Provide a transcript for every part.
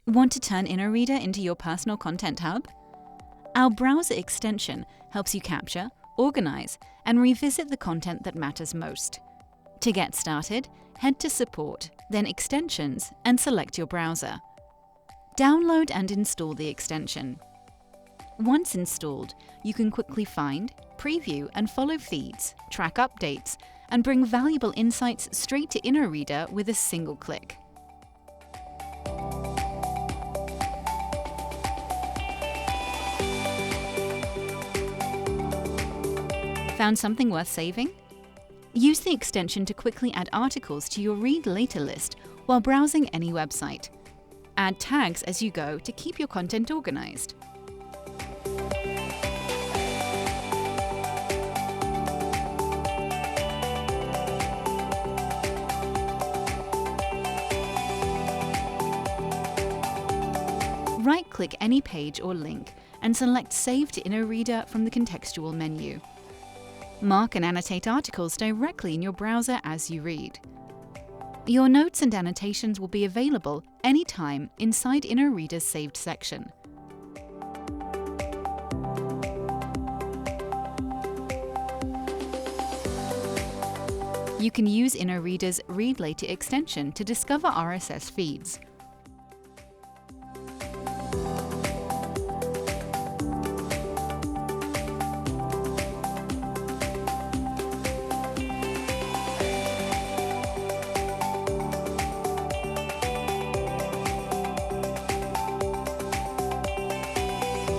Want to turn Inoreader into your personal content hub? Our browser extension helps you capture, organize, and revisit the content that matters most. To get started, head to Support, then Extensions, and select your browser. Download and install the extension. Once installed, you can quickly find, preview, and follow feeds, track updates, and bring valuable insights straight to Inoreader with a single click. Found something worth saving? Use the extension to quickly add articles to your Read Later list while browsing any website. Add tags as you go to keep your content organized. Right-click any page or link and select Save to Inoreader from the contextual menu. Mark and annotate articles directly in your browser as you read. Your notes and annotations will be available anytime inside Inoreader's saved section. You can use Inoreader's Read Later extension to discover RSS feeds.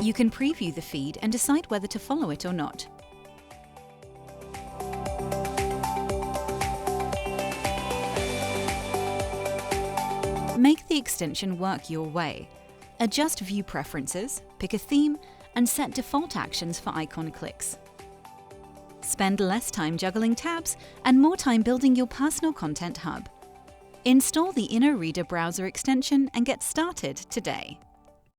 You can preview the feed and decide whether to follow it or not. Make the extension work your way. Adjust view preferences, pick a theme, and set default actions for icon clicks. Spend less time juggling tabs and more time building your personal content hub. Install the Inoreader browser extension and get started today.